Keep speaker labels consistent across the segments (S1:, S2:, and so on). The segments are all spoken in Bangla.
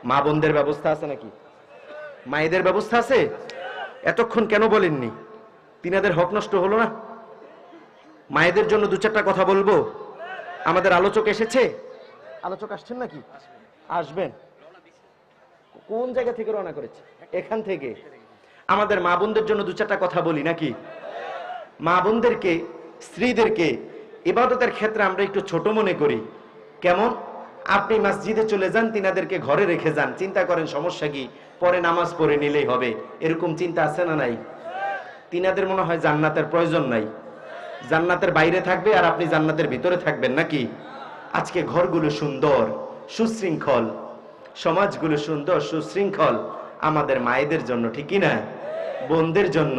S1: মা বোনদের ব্যবস্থা আছে নাকি? মায়েদের ব্যবস্থা আছে? এতক্ষণ কেন বলেননি? তিনাদের হক নষ্ট হলো না? মায়েদের জন্য দু চারটা কথা বলবো। আমাদের আলোচক এসেছে? আলোচক আসছেন নাকি? আসবেন। কোন জায়গা থেকে রওনা করেছে? এখান থেকে। আমাদের মা বোনদের জন্য দু চারটা কথা বলি নাকি? মা বোনদেরকে, স্ত্রীদেরকে ইবাদতের ক্ষেত্রে আমরা একটু ছোট মনে করি। কেমন? আপনি মসজিদে চলে যান, তিনাদেরকে ঘরে রেখে যান, চিন্তা করেন সমস্যা কি, পরে নামাজ পড়ে নিলেই হবে, এরকম চিন্তা আছে না নাই? তিনাদের মনে হয় জান্নাতের প্রয়োজন নাই, জান্নাতের বাইরে থাকবে আর আপনি জান্নাতের ভিতরে থাকবেন নাকি? আজকে ঘরগুলো সুন্দর সুশৃঙ্খল, সমাজগুলো সুন্দর সুশৃঙ্খল আমাদের মায়েদের জন্য, ঠিকই না? বোনদের জন্য,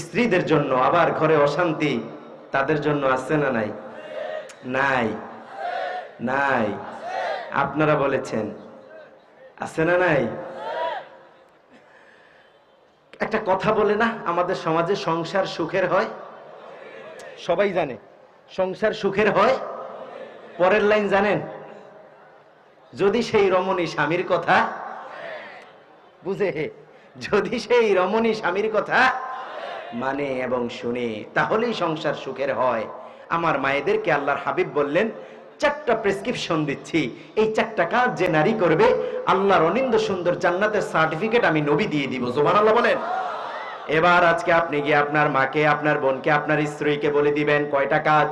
S1: স্ত্রীদের জন্য। আবার ঘরে অশান্তি তাদের জন্য আছে না নাই? নাই, নাই। আপনারা বলেছেন আছে না নাই? একটা কথা বলে না, আমাদের সমাজে সংসার সুখের হয়। সবাই জানে সংসার সুখের হয়। পরের লাইন জানেন? যদি সেই রমণী স্বামীর কথা বুঝে, যদি সেই রমণী স্বামীর কথা মানে এবং শুনে, তাহলেই সংসার সুখের হয়। আমার মায়েদেরকে আল্লাহর হাবিব বললেন, চারটা প্রেসক্রিপশন দিচ্ছি, এই চারটা কাজ যে নারী করবে, আল্লাহর অনিন্দ সুন্দর জান্নাতের সার্টিফিকেট আমি নবী দিয়ে দিব। সুবহানাল্লাহ বলেন। এবার আজকে আপনি গিয়ে আপনার মাকে, আপনার বোনকে, আপনার স্ত্রীকে বলে দিবেন কয়টা কাজ।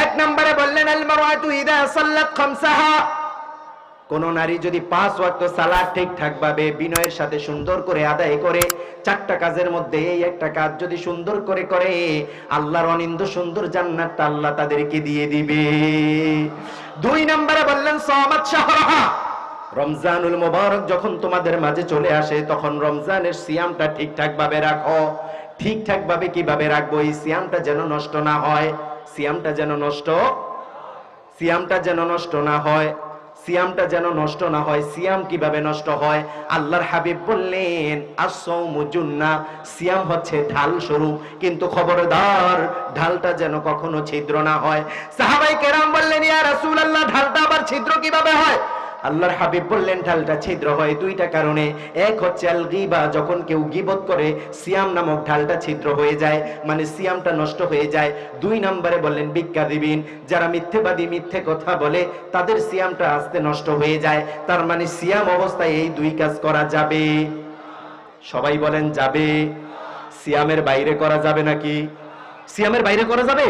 S1: এক নম্বরে বললেন, আল মারআতু ইযা সাল্লাত খামসাহা, কোন নারী যদি 5 ওয়াক্ত সালাত ঠিকঠাক ভাবে বিনয়ের সাথে সুন্দর করে আদায় করে, চারটা কাজের মধ্যে এই একটা কাজ যদি সুন্দর করে করে, আল্লাহর অনিন্দ সুন্দর জান্নাতটা আল্লাহ তাদেরকে দিয়ে দিবে। 2 নম্বরে বললেন, সামাত শাহরাহা, রমজানুল মুবারক যখন তোমাদের মাঝে চলে আসে, তখন রমজানের সিয়ামটা ঠিকঠাক ভাবে রাখো। ঠিকঠাক ভাবে কিভাবে রাখবো? এই সিয়ামটা যেন নষ্ট না হয়, সিয়ামটা যেন নষ্ট না হয়, সিয়ামটা যেন নষ্ট না হয়। সিয়াম কিভাবে নষ্ট হয়? আল্লাহর হাবিব বললেন, আস-সাওমু জুন্নাহ, সিয়াম হচ্ছে ঢাল স্বরূপ, কিন্তু খবরদার ঢালটা যেন কখনো ছিদ্র না হয়। সাহাবায়ে কেরাম বললেন, ইয়া রাসূলুল্লাহ, ঢালটা আবার ছিদ্র কিভাবে হয়? আল্লাহর হাবিব বললেন, ঢালটা ছিদ্র হয় দুইটা কারণে। এক হচ্ছে আল গীবা, যখন কেউ গীবত করে সিয়াম নামক ঢালটা ছিদ্র হয়ে যায়, মানে সিয়ামটা নষ্ট হয়ে যায়। 2 নম্বরে বললেন বিক্কাযিবিন, যারা মিথ্যেবাদী, মিথ্যে কথা বলে, তাদের সিয়ামটা আস্তে নষ্ট হয়ে যায়। তার মানে সিয়াম অবস্থায় এই 2 কাজ করা যাবে। সবাই বলেন যাবে। সিয়ামের বাইরে করা যাবে নাকি? সিয়ামের বাইরে করা যাবে?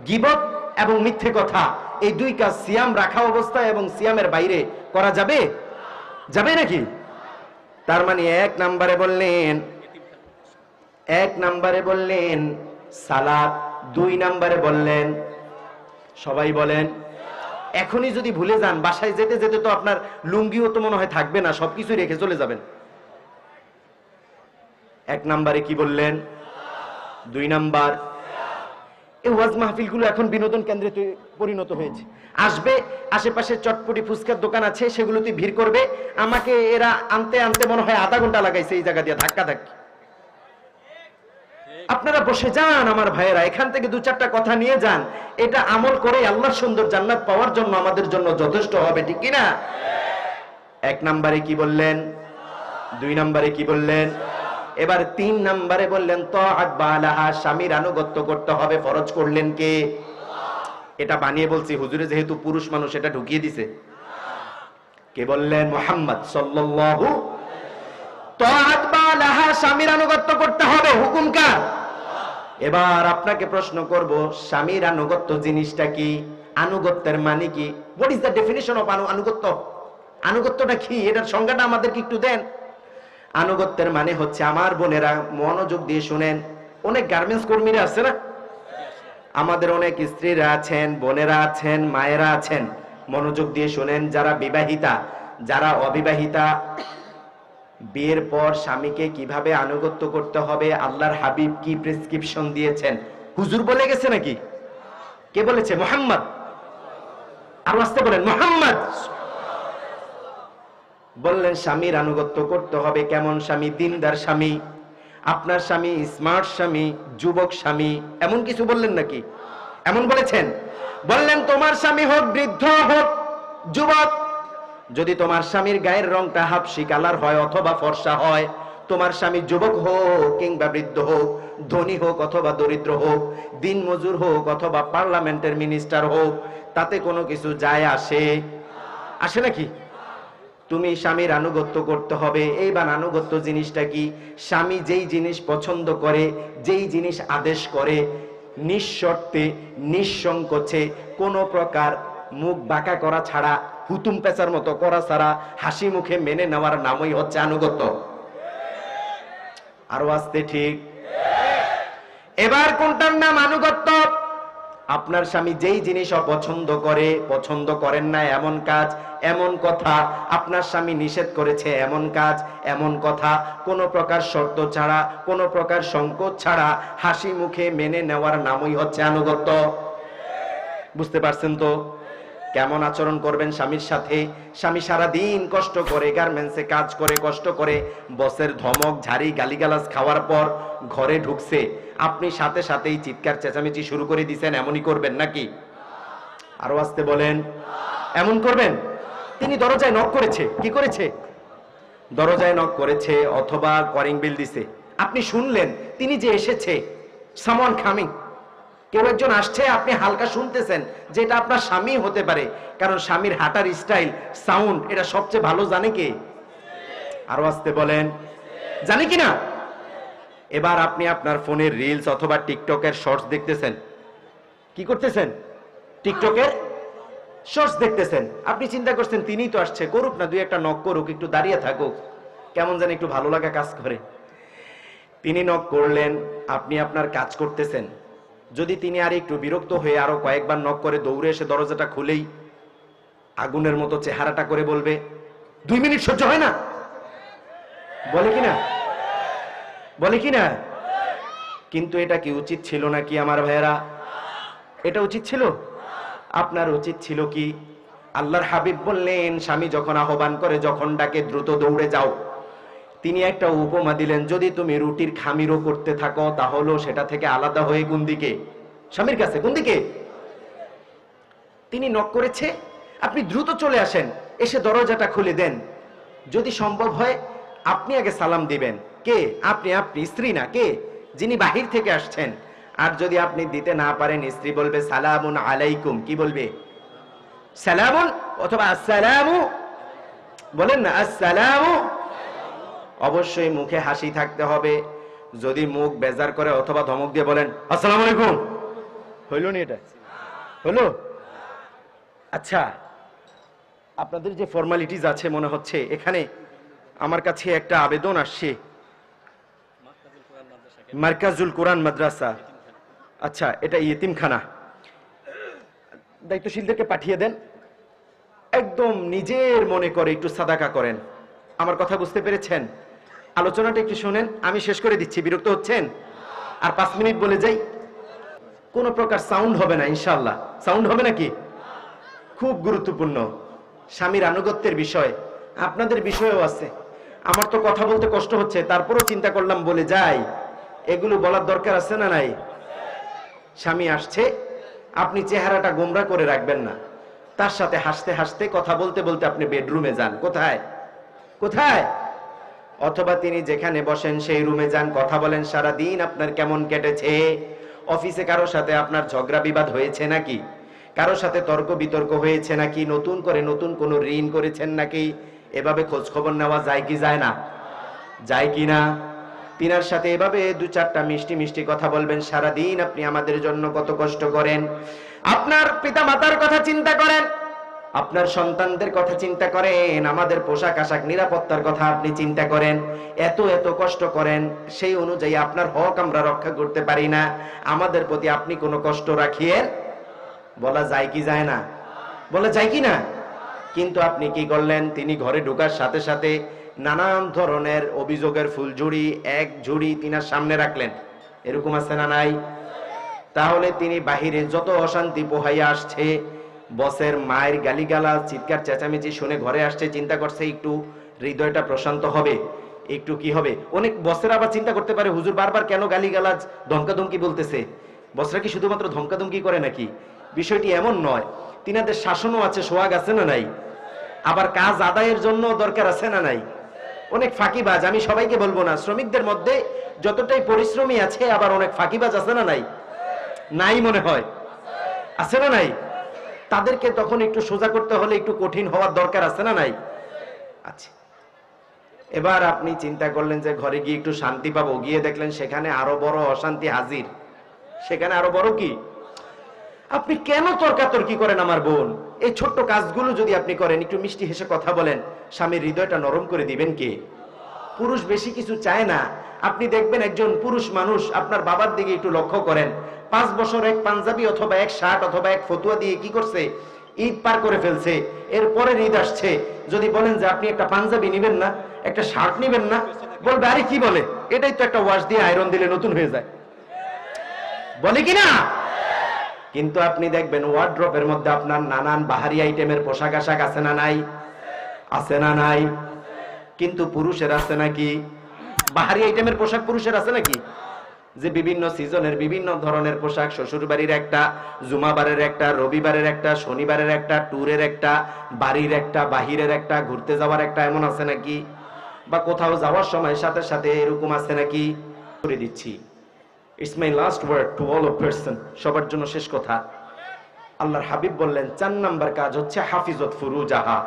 S1: গীবত এবং মিথ্যে কথা, এই 2 কাজ সিয়াম রাখা অবস্থায় এবং সিয়ামের বাইরে করা যাবে? যাবে নাকি? তার মানে 1 নম্বরে বললেন সালাত, 2 নম্বরে বললেন, সবাই বলেন। এখনই যদি ভুলে যান, বাসায় যেতে যেতে তো আপনার লুঙ্গিও তো মনে হয় থাকবে না, সবকিছু রেখে চলে যাবেন। 1 নম্বরে কি বললেন? 2 নম্বর। এই ওয়াজ মাহফিলগুলো এখন বিনোদন কেন্দ্রে পরিণত হয়েছে। আসবে, আশেপাশে চটপটি ফুচকার দোকান আছে, সেগুলোতে ভিড় করবে। আমাকে এরা আনতে আনতে মনে হয় আধা ঘন্টা লাগাইছে এই জায়গা দিয়ে ধাক্কা ধাক্কি। আপনারা বসে যান আমার ভাইয়েরা, এখান থেকে 2-4টা কথা নিয়ে যান, এটা আমল করে আল্লাহর সুন্দর জান্নাত পাওয়ার জন্য আমাদের জন্য যথেষ্ট হবে, ঠিক কি না? 1 নম্বরে কি বললেন? 2 নম্বরে কি বললেন? এবার 3 নম্বরে বললেন তাআত বালাহা, স্বামীর আনুগত্য করতে হবে। ফরজ করলেন কে? এটা বানিয়ে বলছি, হুজুরে যেহেতু পুরুষ মানুষ এটা ঢুকিয়ে দিছে। কে বললেন? মুহাম্মদ সাল্লাল্লাহু। তাআত বালাহা, স্বামীর আনুগত্য করতে হবে, হুকুম কার? এবার আপনাকে প্রশ্ন করব, স্বামীর আনুগত্য জিনিসটা কি? আনুগত্যের মানে কি? What is the definition of আনুগত্য? আনুগত্যটা কি? এটার সংজ্ঞাটা আমাদেরকে একটু দেন। আনুগত্যের মানে হচ্ছে, আমার বোনেরা মনোযোগ দিয়ে শুনেন, অনেক গার্মেন্টস কর্মীরা আছে না, আমাদের অনেক স্ত্রীরা আছেন, বোনেরা আছেন, মায়েরা আছেন, মনোযোগ দিয়ে শুনেন। যারা বিবাহিতা, যারা অবিবাহিতা, বিয়ের পর স্বামীকে কিভাবে আনুগত্য করতে হবে, আল্লাহর হাবিব কি প্রেসক্রিপশন দিয়েছেন, হুজুর বলে গেছে নাকি? কে বলেছে? মুহাম্মদ। আর আস্তে বলেন, মুহাম্মদ বললেন স্বামীর আনুগত্য করতে হবে। কেমন স্বামী? দিনদার স্বামী। আপনার স্বামী স্মার্ট স্বামী, যুবক স্বামী, এমন কিছু বললেন নাকি? এমন বলেছেন? বললেন তোমার স্বামী হোক বৃদ্ধ হোক যুবক, যদি তোমার স্বামীর গায়ের রংটা হাফসি কালার হয় অথবা ফর্সা হয়, তোমার স্বামী যুবক হোক কিংবা বৃদ্ধ হোক, ধনী হোক অথবা দরিদ্র হোক, দিন মজুর হোক অথবা পার্লামেন্টের মিনিস্টার হোক, তাতে কোনো কিছু যায় আসে নাকি? তুমি স্বামীর আনুগত্য করতে হবে। এইবার আনুগত্য জিনিসটা কি? স্বামী যেই জিনিস পছন্দ করে, যেই জিনিস আদেশ করে, নিঃশর্তে নিঃসংকোচে কোনো প্রকার মুখ বাঁকা করা ছাড়া, হুতুম পেঁচার মতো করা ছাড়া হাসি মুখে মেনে নেওয়ার নামই হচ্ছে আনুগত্য। আরো আসতে ঠিক? এবার কোনটার নাম আনুগত্য? আপনার স্বামী যেই জিনিস অপছন্দ করে, পছন্দ করেন না এমন কাজ, এমন কথা, আপনার স্বামী নিষেধ করেছে এমন কাজ, এমন কথা, কোনো প্রকার শর্ত ছাড়া, কোনো প্রকার সংকোচ ছাড়া হাসি মুখে মেনে নেওয়ার নামই হচ্ছে আনুগত্য। বুঝতে পারছেন তো? কেমন আচরণ করবেন স্বামীর সাথে? স্বামী সারাদিন কষ্ট করে, গার্মেন্টসে কাজ করে, কষ্ট করে, বসের ধমক ঝাড়ি গালিগালাজ খাওয়ার পর ঘরে ঢুকছে, আপনি সাথে সাথেই চিৎকার চেঁচামেচি শুরু করে দিচ্ছেন, এমনই করবেন নাকি? আরো আসতে বলেন, এমন করবেন? তিনি দরজায় নক করেছে, কি করেছে? দরজায় নক করেছে অথবা কলিং বেল দিছে, আপনি শুনলেন তিনি যে এসেছে, সামওয়ান কামিং, কেউ একজন আসছে, আপনি হালকা শুনতেছেন, যেটা আপনার স্বামী হতে পারে, কারণ স্বামীর হাঁটার স্টাইল, সাউন্ড, এটা সবচেয়ে ভালো জানে কে? আরো আসতে বলেন, জানে কিনা? এবার আপনি আপনার ফোনের রিলস অথবা টিকটকের শর্টস দেখতেছেন। কি করতেছেন? টিকটকের শর্টস দেখতেছেন। আপনি চিন্তা করছেন তিনিই তো আসছে, করুক না, দুই একটা নক করুক, একটু দাঁড়িয়ে থাকুক, কেমন যেন একটু ভালো লাগা কাজ করে। তিনি নক করলেন, আপনি আপনার কাজ করতেছেন। যদি তিনি আর একটু বিরক্ত হয়ে আরো কয়েকবার নক করে দৌড়ে এসে দরজাটা খুলেই আগুনের মতো চেহারাটা করে বলবে, 2 মিনিট সহ্য হয় না? বলে কিনা? বলে কিনা? কিন্তু এটা কি উচিত ছিল নাকি আমার ভাইয়েরা? এটা উচিত ছিল? আপনার উচিত ছিল কি? আল্লাহর হাবিব বললেন, স্বামী যখন আহ্বান করে, যখন ডাকে, দ্রুত দৌড়ে যাও। তিনি একটা উপমা দিলেন, যদি তুমি রুটির খামিরও করতে থাকো, তাহলেও সেটা থেকে আলাদা হয়ে কোন দিকে? স্বামীর কাছে। কোন দিকে? তিনি নক করেছে, আপনি দ্রুত চলে আসেন, এসে দরজাটা খুলে দেন। যদি সম্ভব হয় আপনি আগে সালাম দিবেন। কে? আপনি। আপনি স্ত্রী না, কে? যিনি বাহির থেকে আসছেন। আর যদি আপনি দিতে না পারেন, স্ত্রী বলবে সালামুন আলাইকুম। কি বলবে? সালামুন অথবা আসসালামু। বলেন না আসসালামু। অবশ্যই মুখে হাসি থাকতে হবে। যদি মুখ বেজার করে অথবা ধমক দিয়ে বলেন আসসালামু আলাইকুম, হইল নি? এটা হলো? আচ্ছা, আপনাদের যে ফর্মালিটিস আছে, মনে হচ্ছে এখানে আমার কাছে একটা আবেদন আসছে, মার্কাজুল কোরআন মাদ্রাসা। আচ্ছা, এটা ইয়েতিমখানা। দায়িত্বশীলদেরকে পাঠিয়ে দেন, একদম নিজের মনে করে একটু সাদাকা করেন। আমার কথা বুঝতে পেরেছেন? আলোচনাটা একটু শুনেন, আমি শেষ করে দিচ্ছি, বিরক্ত হচ্ছেন? আর 5 মিনিট বলে যাই। কোন প্রকার সাউন্ড হবে না ইনশাআল্লাহ। সাউন্ড হবে নাকি? খুব গুরুত্বপূর্ণ স্বামীর আনুগত্যের বিষয়। আপনাদের বিষয়ও আছে। আমার তো কথা বলতে কষ্ট হচ্ছে, তারপরও চিন্তা করলাম বলে যাই, এগুলো বলার দরকার আছে না নাই? স্বামী আসছে, আপনি চেহারাটা গোমরা করে রাখবেন না, তার সাথে হাসতে হাসতে কথা বলতে বলতে আপনি বেডরুমে যান। কোথায়? কোথায়? অথবা তিনি যেখানে বসেন সেই রুমে যান, কথা বলেন, সারা দিন আপনার কেমন কেটেছে? অফিসে কারো সাথে আপনার ঝগড়া বিবাদ হয়েছে নাকি? কারো সাথে তর্ক বিতর্ক হয়েছে নাকি? নতুন করে নতুন কোনো ঋণ করেছেন নাকি? এভাবে খোঁজ খবর নেওয়া যায় কি যায় না? যায় কি না? তিনার সাথে এভাবে 2-4টা মিষ্টি মিষ্টি কথা বলবেন। সারা দিন আপনি আমাদের জন্য কত কষ্ট করেন, আপনার পিতা মাতার কথা চিন্তা করেন, আপনার সন্তানদের কথা চিন্তা করেন, আমাদের পোশাক আশাক নিরাপত্তার কথা আপনি চিন্তা করেন, এত এত কষ্ট করেন, সেই অনুযায়ী আপনার হক আমরা রক্ষা করতে পারি না, আমাদের প্রতি আপনি কোনো কষ্ট রাখিয়েন? বলা যায় কি যায় না? বলা যায় কি না? কিন্তু আপনি কি করলেন? তিনি ঘরে ঢোকার সাথে সাথে নানান ধরনের অভিযোগের ফুলঝুড়ি, এক ঝুড়ি তিনার সামনে রাখলেন। এরকম আছে না নাই? তাহলে তিনি বাহিরে যত অশান্তি পোহাইয়া আসছে, বসের মায়ের গালিগালাজ, চিৎকার চেঁচামেচি শুনে ঘরে আসছে, চিন্তা করছে একটু হৃদয়টা প্রশান্ত হবে, একটু কি হবে। অনেক বসের আবার চিন্তা করতে পারে, হুজুর বারবার কেন গালিগালাজ ধমকাধমকি বলতেছে? বসরা কি শুধুমাত্র ধমকাধমকি করে নাকি? বিষয়টি এমন নয়, তিনাদের শাসনও আছে, সোহাগ আছে না নাই? আবার কাজ আদায়ের জন্য দরকার আছে না নাই? অনেক ফাঁকিবাজ, আমি সবাইকে বলবো না, শ্রমিকদের মধ্যে যতটাই পরিশ্রমী আছে আবার অনেক ফাঁকিবাজ আছে না নাই? নাই মনে হয়, আছে না নাই? তাদেরকে তখন একটু সোজা করতে হলে একটু কঠিন হওয়ার দরকার আছে না নাই? আচ্ছা, এবার আপনি চিন্তা করলেন যে ঘরে গিয়ে একটু শান্তি পাবো, গিয়ে দেখলেন সেখানে আরো বড় অশান্তি হাজির। সেখানে আরো বড় কি? আপনি কেন তর্কাতর্কি করেন আমার বোন? এই ছোট্ট কাজগুলো যদি আপনি করেন, একটু মিষ্টি হেসে কথা বলেন, স্বামীর হৃদয়টা নরম করে দিবেন কে? পুরুষ বেশি কিছু চায় না। আপনি দেখবেন একজন পুরুষ মানুষ, আপনার বাবার দিকে একটু লক্ষ্য করেন, 5 বছর এক পাঞ্জাবি অথবা এক শার্ট অথবা এক ফতুয়া দিয়ে কি করছে, ঈদ পার করে ফেলছে। এরপরে ঈদ আসছে, যদি বলেন যে আপনি একটা পাঞ্জাবি নিবেন না, একটা শার্ট নিবেন না, বলবে আরে কি বলে, এটাই তো একটা ওয়াশ দিয়ে আয়রন দিলে নতুন হয়ে যায়, বলে কিনা? কিন্তু আপনি দেখবেন ওয়ার্ড্রপের মধ্যে আপনার নানান বাহারি আইটেমের পোশাক আশাক আছে না নাই? আছে না নাই? কিন্তু পুরুষের আছে নাকি? বাহারি আইটেমের পোশাক পুরুষের আছে নাকি? যে বিভিন্ন সিজনের বিভিন্ন ধরনের পোশাক, শ্বশুর বাড়ির একটা, জুমাবারের একটা, রবিবারের একটা, শনিবারের একটা, ট্যুরের একটা, বাড়ির একটা, বাহিরের একটা, ঘুরতে যাওয়ার একটা, এমন আছে নাকি? বা কোথাও যাওয়ার সময় সাথে সাথে এরকম আছে নাকি? করে দিচ্ছি, it's my last word to all of person, সবার জন্য শেষ কথা। আল্লাহর হাবিব বললেন 4 নাম্বার কাজ হচ্ছে হাফিজত ফুরুজাহা,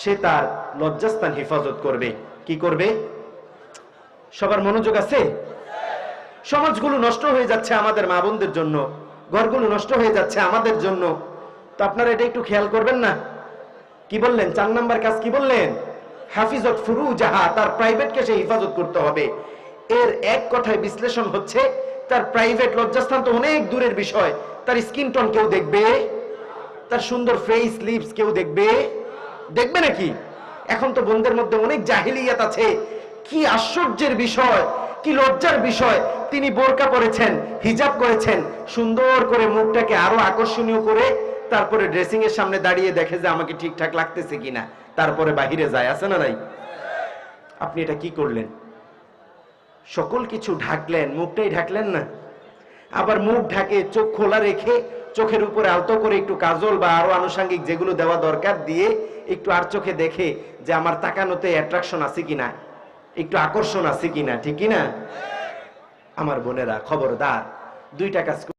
S1: সে তার লজ্জাস্থান হেফাজত করবে। কি করবে? সবার মনোযোগ আছে? সমাজগুলো নষ্ট হয়ে যাচ্ছে আমাদের মা বোনদের জন্য, ঘরগুলো নষ্ট হয়ে যাচ্ছে আমাদের জন্য, তো আপনারা এটা একটু খেয়াল করবেন না? কি বললেন? 4 নাম্বার কাজ কি বললেন? হাফিজত ফুরুজাহা, তার প্রাইভেটকে সে হেফাজত করতে হবে। এর এক কথায় বিশ্লেষণ হচ্ছে, তার প্রাইভেট লজ্জাস্থান তো অনেক দূরের বিষয়, তার স্কিন টোন কেউ দেখবে? তার সুন্দর ফেস লিপস কেউ দেখবে? দেখবে নাকি? এখন তো বোনদের মধ্যে অনেক জাহিলিয়াত আছে। কি আশ্চর্যের বিষয়, কি লজ্জার বিষয়, তিনি বোরকা পরেছেন, হিজাব করেছেন, সুন্দর করে মুখটাকে আরো আকর্ষণীয় করে তারপরে ড্রেসিং এর সামনে দাঁড়িয়ে দেখে যে আমাকে ঠিকঠাক লাগতেছে কিনা, তারপরে বাহিরে যায়, আছে না নাই? আপনি এটা কি করলেন? সকল কিছু ঢাকলেন, মুখটাই ঢাকলেন না। আবার মুখ ঢাকে চোখ খোলা রেখে চোখের উপরে আলতো করে একটু কাজল বা আরো আনুষঙ্গিক যেগুলো দেওয়া দরকার দিয়ে একটু আর চোখে দেখে যে আমার তাকানোতে অ্যাট্রাকশন আছে কিনা, একটু আকর্ষণ আছে কিনা, ঠিক কিনা? আমার বোনেরা খবরদার, 2টা কাজ